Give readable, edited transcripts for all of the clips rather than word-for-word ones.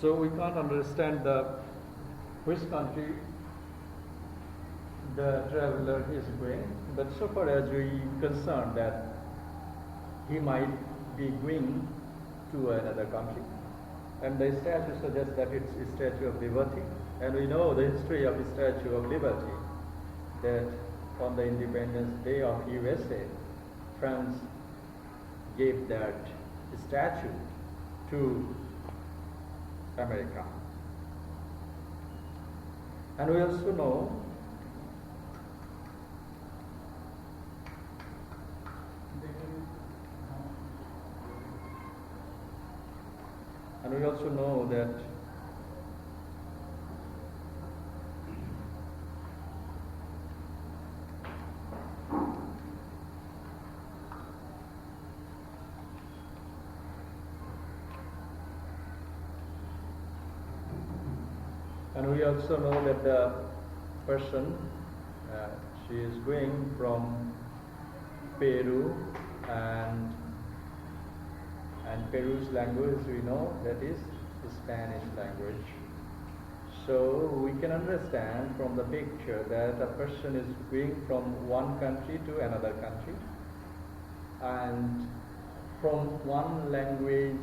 So we can't understand which country the traveler is going, but so far as we concerned that he might be going to another country, and the statue suggests that it's a Statue of Liberty, and we know the history of the Statue of Liberty, that on the Independence Day of USA, France gave that statue to America. And we also know that the person, she is going from Peru, and Peru's language we know that is Spanish language. So we can understand from the picture that a person is going from one country to another country, and from one language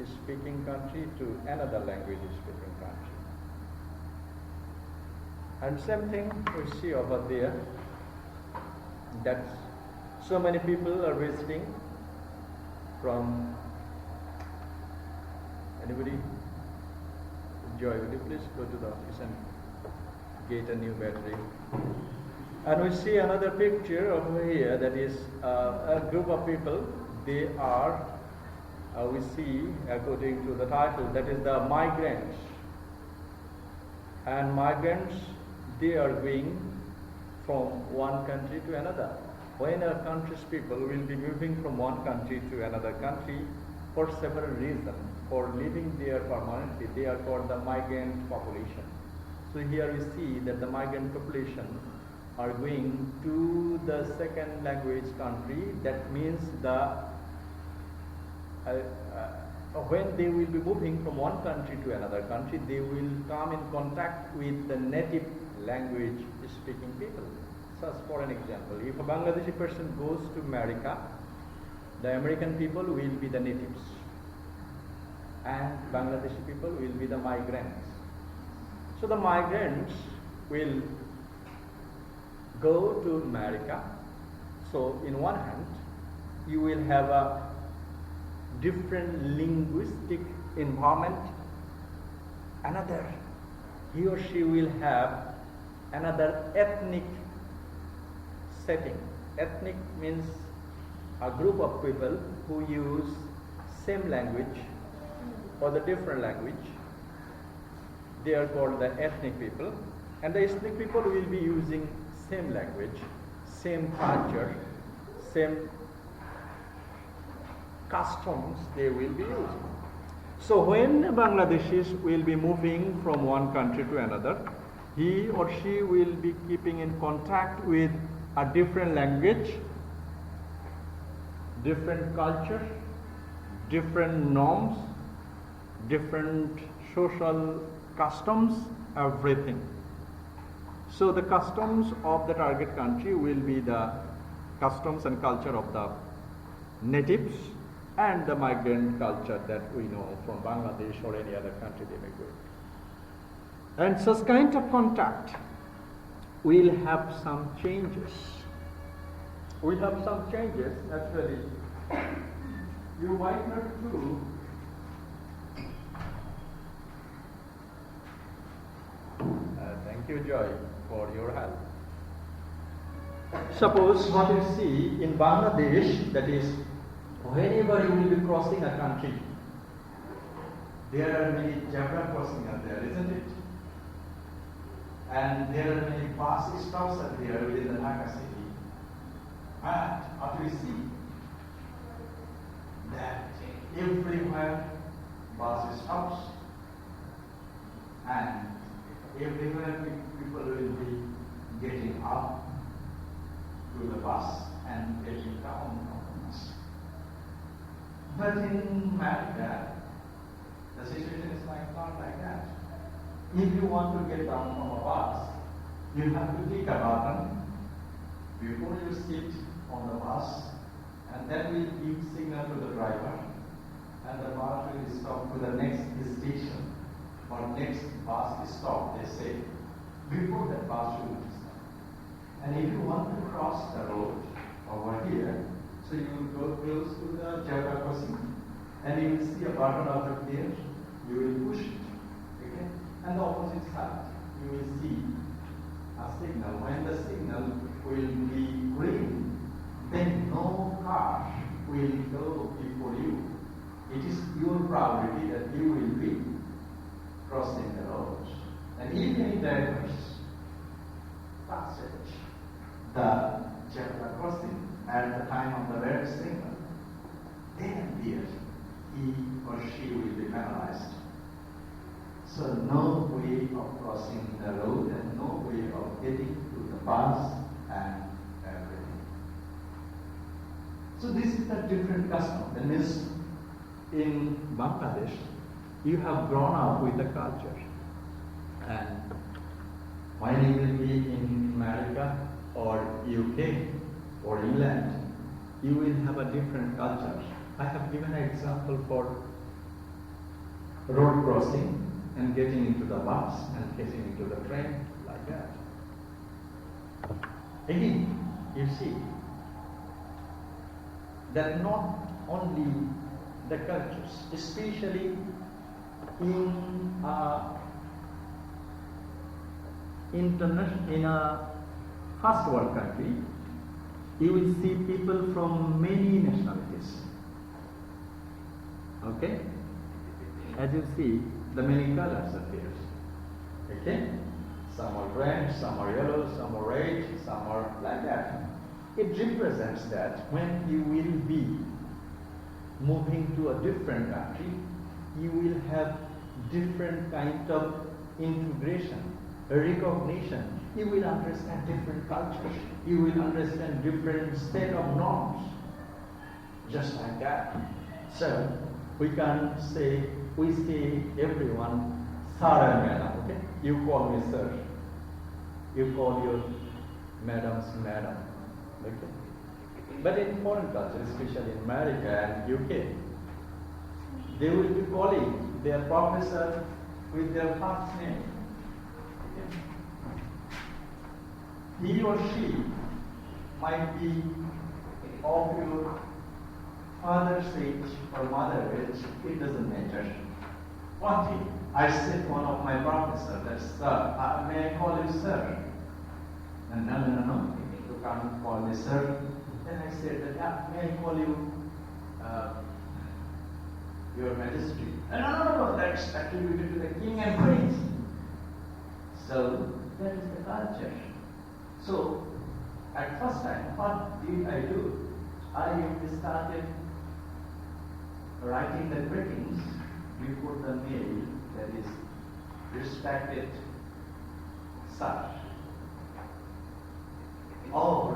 speaking country to another language speaking country. And same thing we see over there, that so many people are visiting from. Anybody? Joy, would you please go to the office and get a new battery? And we see another picture over here, that is a group of people. They are, we see according to the title, that is the migrants. And migrants, they are going from one country to another. When a country's people will be moving from one country to another country for several reasons, for living there permanently, they are called the migrant population. So here we see that the migrant population are going to the second language country. That means when they will be moving from one country to another country, they will come in contact with the native language speaking people. So for an example, if a Bangladeshi person goes to America, the American people will be the natives, and Bangladeshi people will be the migrants. So the migrants will go to America. So in one hand, you will have a different linguistic environment. Another, he or she will have another ethnic setting. Ethnic means a group of people who use same language or the different language. They are called the ethnic people, and the ethnic people will be using same language, same culture, same customs they will be using. So when Bangladeshis will be moving from one country to another, he or she will be keeping in contact with a different language, different culture, different norms, different social customs, everything. So the customs of the target country will be the customs and culture of the natives, and the migrant culture that we know from Bangladesh or any other country they may go. And such kind of contact will have some changes. We have some changes, actually. You might not do. Thank you, Joy, for your help. Suppose what you see in Bangladesh, that is, whenever you will be crossing a country, there are many zebra crossings are there, isn't it? And there are many bus stops are there within the Dhaka city. But what we see, that everywhere bus stops, and everywhere people will be getting up to the bus and getting down from the bus. But in America, The situation is not like that. If you want to get down from a bus, you have to click a button before you sit on the bus, and then we'll give signal to the driver, and the bus will stop to the next station or next bus stop, they say, before that bus will stop. And if you want to cross the road over here, so you will go close to the zebra crossing, and you will see a button over there, you will push it, okay? And the opposite side, you will see a signal. When the signal will be green, then no car will go before you. It is your priority that you will be crossing the road. And if any drivers pass the zebra crossing at the time of the red signal, then there he or she will be penalized. So no way of crossing the road and no way of getting to the bus and everything. So this is a different custom. That means in Bangladesh, you have grown up with the culture. And when you will be in America or UK or England, you will have a different culture. I have given an example for road crossing and getting into the bus and getting into the train like that. Again, you see that not only the cultures, especially in a first world country, you will see people from many nationalities. Okay? As you see, the many colors appears. Okay? Some are red, some are yellow, some are red, some are like that. It represents that when you will be moving to a different country, you will have different kind of integration, recognition. You will understand different cultures. You will understand different set of norms. Just like that. So we can say, we say everyone, sir and madam, okay? You call me sir. You call your madams madam, okay? But in foreign cultures, especially in America and UK, they will be calling their professor with their first name. Okay? He or she might be of your father's age or mother's age, it doesn't matter. One thing, I said to one of my professors, that sir, may I call you sir? And no, you can't call me sir. Then I said that, yeah, may I call you your majesty? No, that's attributed to the king and queen. So that is the culture. So at first time, what did I do? I started writing the greetings before the mail, that is, respected sir. Or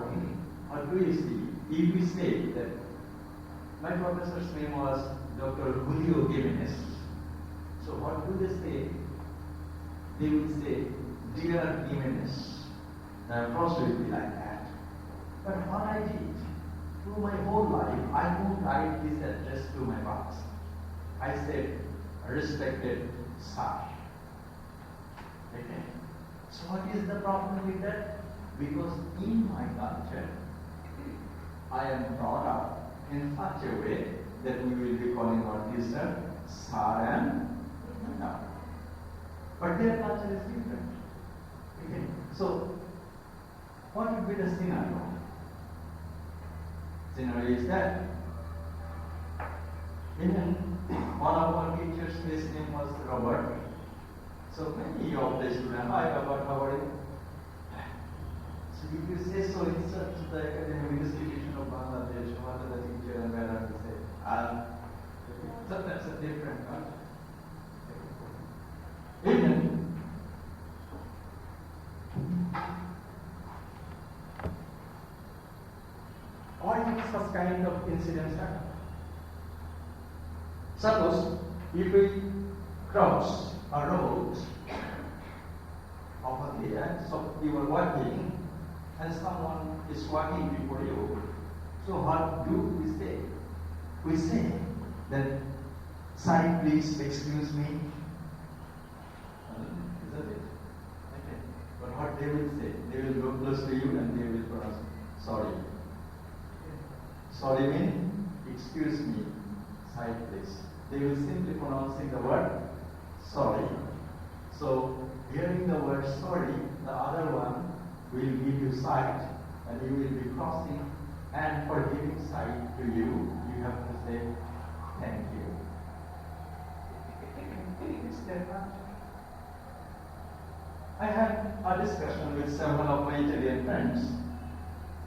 what do you see? If we say that my professor's name was Dr. Julio Jimenez, so what do they say? They will say, dear Jimenez. The approach will be like that. But what I did, through my whole life, I won't write this address to my boss. I said, respected sir. Okay? So what is the problem with that? Because in my culture, I am brought up in such a way that we will be calling what is sir and madam. But their culture is different. Okay? So, what would be the scenario? Scenario is that even one of our teachers, his name was Robert. So many of the students, hi Robert, how are you? So if you say so in such the academic institution of Bangladesh, what are the teacher and where are they say? So that's a different culture. Even why do such kind of incidents happen? Suppose if we cross a road over there. So you are walking and someone is walking before you. So what do we say? We say that, side please, excuse me. Isn't it? Okay. But what they will say? They will go close to you and they will pronounce, sorry. Sorry means, excuse me, side please. They will simply pronouncing the word sorry. So, hearing the word sorry, the other one will give you sight and you will be crossing, and for giving sight to you, you have to say thank you. It's that much. I had a discussion with several of my Italian friends.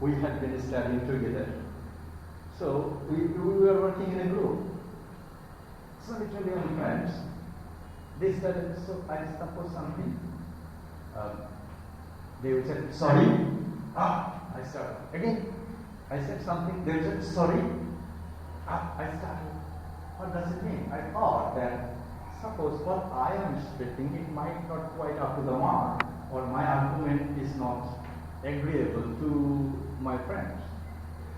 We had been studying together. So we were working in a group. Some Italian friends, they started, so I suppose something. They would say, sorry. I started. Again, I said something. They would say, sorry. I started. What does it mean? I thought that suppose what I am stating, it might not quite up to the mark, or my argument is not agreeable to my friends.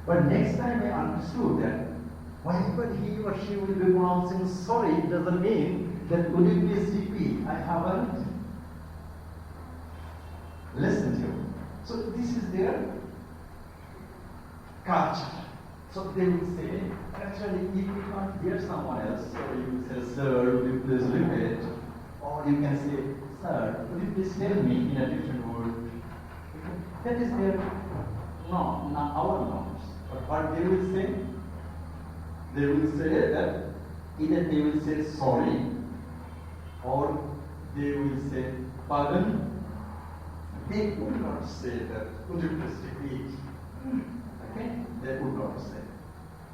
But next time I understood that whenever he or she will be pronouncing sorry, it doesn't mean that would you please repeat, I haven't listened to you. So this is their culture. So they will say, actually, if you can't hear someone else, so you will say, sir, would you please repeat? Or you can say, sir, would you please tell me in a different word? That is their norm, not our norms. But what they will say that either they will say sorry, or they will say pardon. They would not say that, would you please repeat? Okay? They would not say.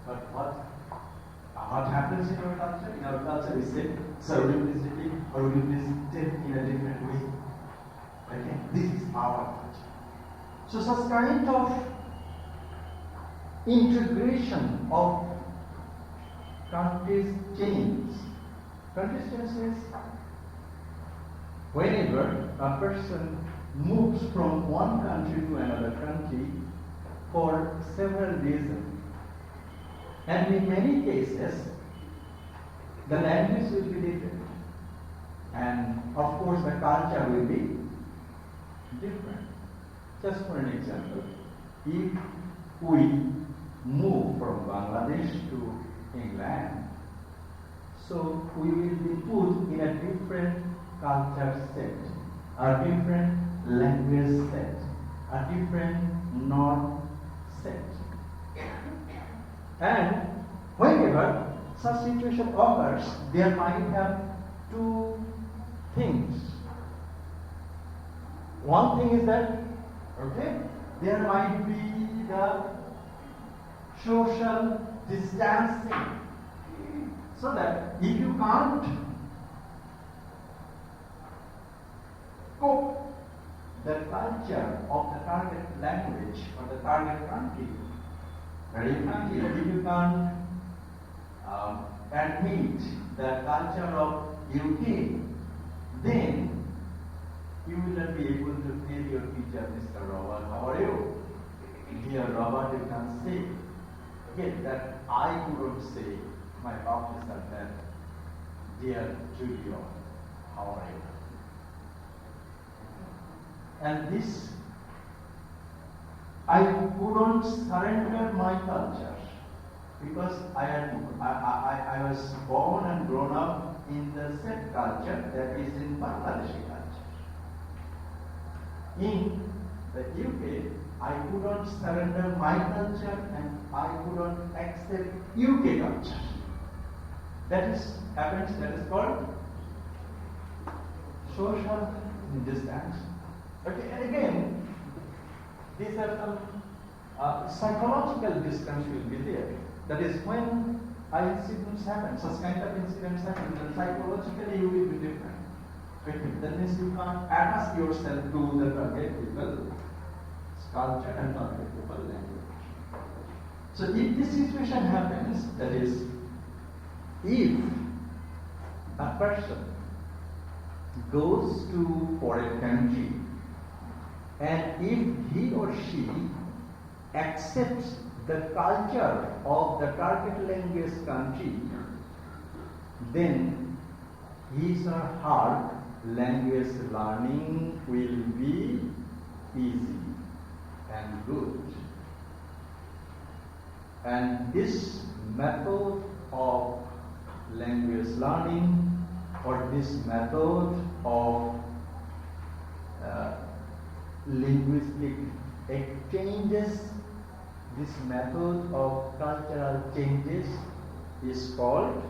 But what happens in our culture? In our culture we say, sir, would you please repeat, or would you please tell in a different way? Okay? This is our culture. So such kind of integration of countries change. Countries change means whenever a person moves from one country to another country for several reasons, and in many cases the language will be different, and of course the culture will be different. Just for an example, if we move from Bangladesh to England, so we will be put in a different culture set, a different language set, a different norm set. And whenever such situation occurs, there might have two things. One thing is that, okay, there might be the social distancing, so that if you can't cope the culture of the target language or the target country, very frankly, if you can't admit the culture of UK, then you will not be able to tell your teacher, Mr. Robert, how are you? Dear Robert, you can say, okay, that I couldn't say, my officer, that, dear Julio, how are you? And this, I couldn't surrender my culture because I was born and grown up in the same culture that is in Bangladeshi culture. In the UK, I couldn't surrender my culture and I couldn't accept UK culture. That is called social distance. Okay, and again, these are some psychological distance will be there. That is when incidents happen, such kind of incidents happen, then psychologically you will be different. Okay, that means you can't attach yourself to the target people's culture and target people language. So if this situation happens, that is, if a person goes to foreign country, and if he or she accepts the culture of the target language country, then his or her language learning will be easy and good. And this method of language learning, or this method of linguistic exchanges, this method of cultural changes is called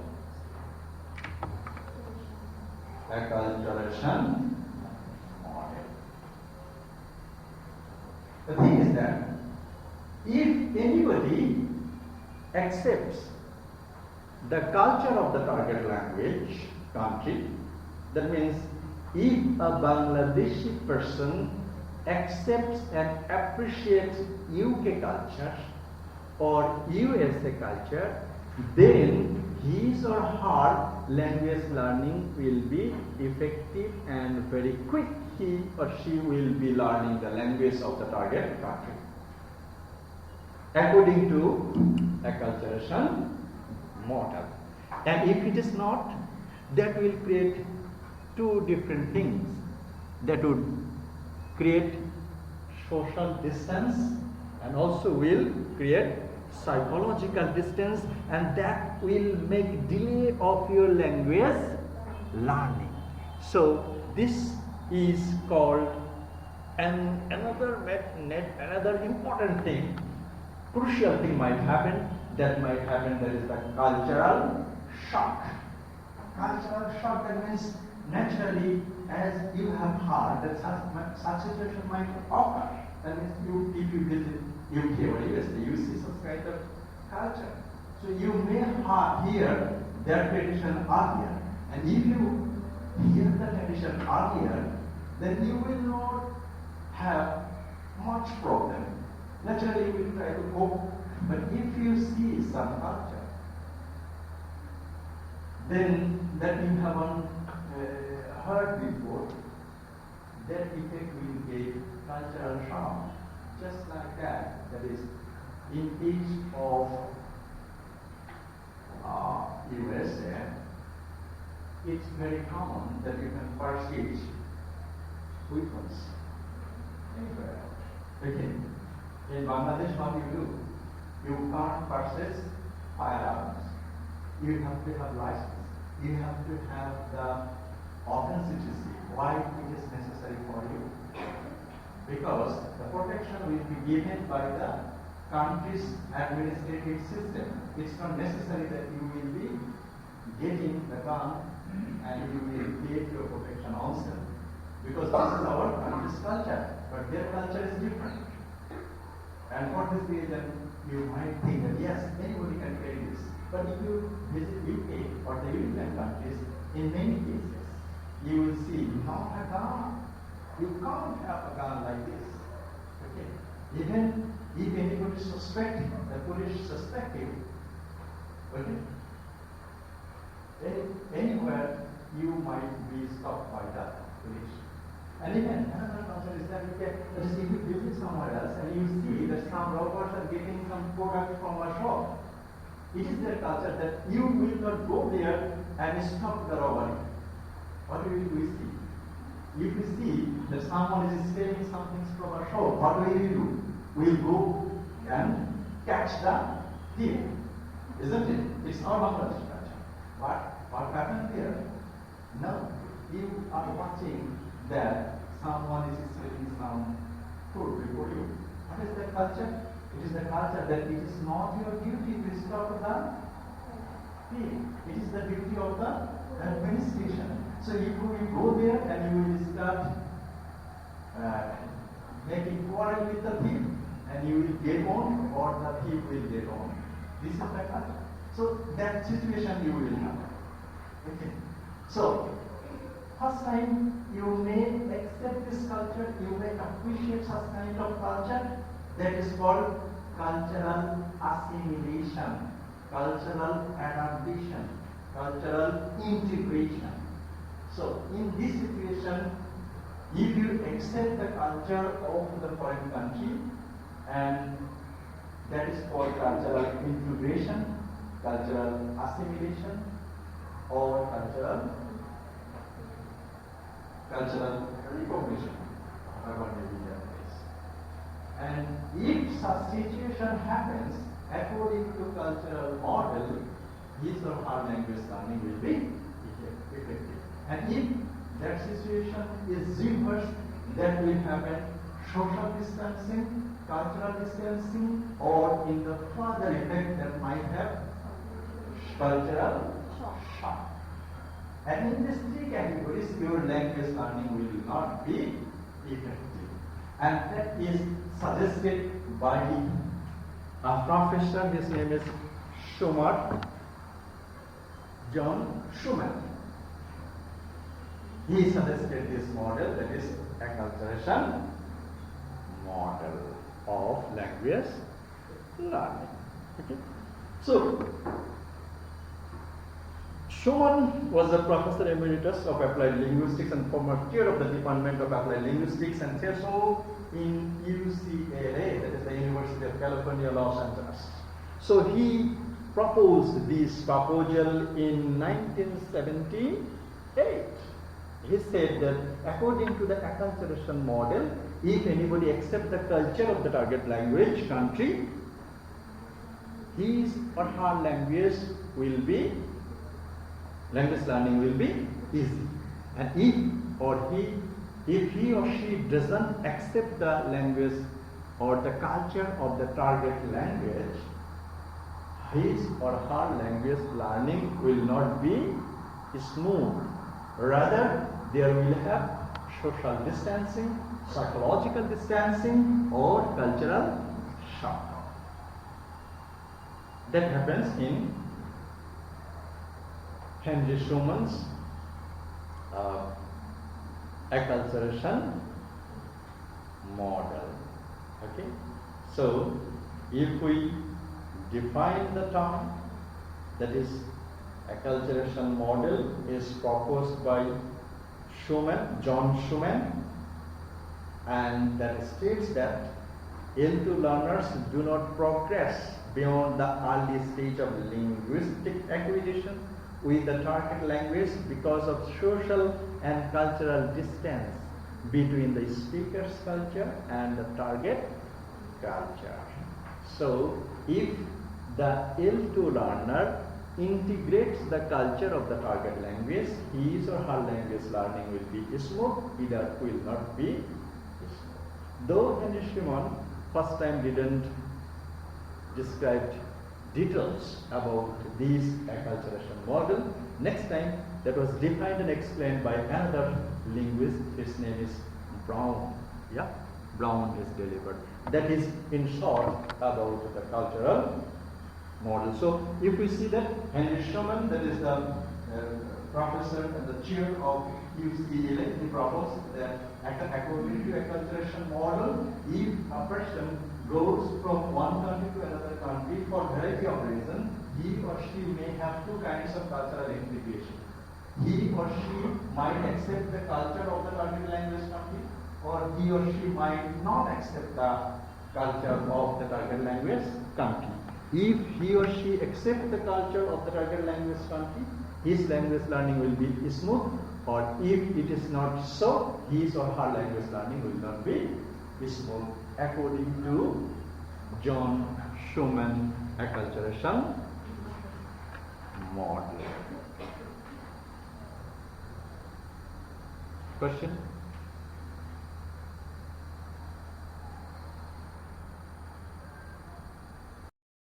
acculturation model. The thing is that if anybody accepts the culture of the target language country, that means if a Bangladeshi person accepts and appreciates UK culture or USA culture, then his or her language learning will be effective and very quick. He or she will be learning the language of the target country according to acculturation model. And if it is not, that will create two different things. That would create social distance and also will create psychological distance, and that will make delay of your language learning. So this is called another important thing, crucial thing might happen. That is the cultural shock. Cultural shock, that means naturally, as you have heard, that such situation might occur. That means if you visit UK or USA, you see such kind of culture. So you may hear their tradition earlier, and if you hear the tradition earlier, then you will not have much problem. Naturally, you will try to cope. But if you see some culture, then that you haven't heard before, that effect will give cultural shock. Just like that. That is, in each of USA, it's very common that you can purchase weapons anywhere. Okay. In Bangladesh, what you do? You can't purchase firearms. You have to have license. You have to have the authenticity. Why it is necessary for you? Because the protection will be given by the country's administrative system. It's not necessary that you will be getting the gun and you will get your protection also. Because this is our country's culture, but their culture is different. And for this reason, you might think that yes, anybody can carry this. But if you visit UK or the European countries, in many cases, you will see not a gun. You can't have a gun like this. Okay. Even if anybody suspecting, the police suspecting, okay, anywhere you might be stopped by the police. And even another concern is that if you visit somewhere else and you see that some robbers are getting some product from a shop, it is their culture that you will not go there and stop the robbery. What will we see? If we see that someone is stealing something from a shop, what will we do? We'll go and catch the thief, isn't it? It's our Bangladesh culture. What happened here? Now, you are watching that someone is selling some food before you. What is that culture? It is the culture that it is not your duty to stop the thief. It is the duty of the administration. So if you will go there and you will start making quarrel with the thief, and you will get on or the thief will get on. This is the culture. So that situation you will have. Okay. So first time you may accept this culture, you may appreciate such kind of culture. That is called cultural assimilation, cultural adaptation, cultural integration. So in this situation, if you accept the culture of the foreign country, and that is called cultural integration, cultural assimilation, or cultural recognition, whatever may be the case. And if such situation happens, according to cultural model, his or her language learning will be effective. And if that situation is reversed, that will happen social distancing, cultural distancing, or in the further effect that might have cultural shock. And in these three categories, your language learning will not be effective. And that is suggested by a professor, his name is John Schumann. He suggested this model, that is acculturation model of language learning. Okay. So, Schumann was a professor emeritus of applied linguistics and former chair of the Department of Applied Linguistics and TESOL in UCLA, that is the University of California, Los Angeles. So he proposed this proposal in 1978. He said that according to the acculturation model, if anybody accepts the culture of the target language country, his or her language learning will be easy. And if he or she doesn't accept the language or the culture of the target language, his or her language learning will not be smooth. Rather, there will have social distancing, psychological distancing, or cultural shock. That happens in Henry Schumann's acculturation model. Okay, so if we define the term, that is acculturation model is proposed by John Schumann, and that states that L2 learners do not progress beyond the early stage of linguistic acquisition with the target language because of social and cultural distance between the speaker's culture and the target culture. So, if the L2 learner integrates the culture of the target language, his or her language learning will be smooth, either will not be smooth. Though Henry Schumann first time didn't describe details about this acculturation model, next time that was defined and explained by another linguist, his name is Brown. Yeah, Brown is delivered. That is in short about the cultural model. So if we see that Henry Schumann, that is the professor and the chair of UCLA, he proposed that according to acculturation model, if a person goes from one country to another country for variety of reasons, he or she may have two kinds of cultural integration. He or she might accept the culture of the target language country, or he or she might not accept the culture of the target language country. If he or she accepts the culture of the target language country, his language learning will be smooth, or if it is not so, his or her language learning will not be smooth, according to John Schumann acculturation model. Question?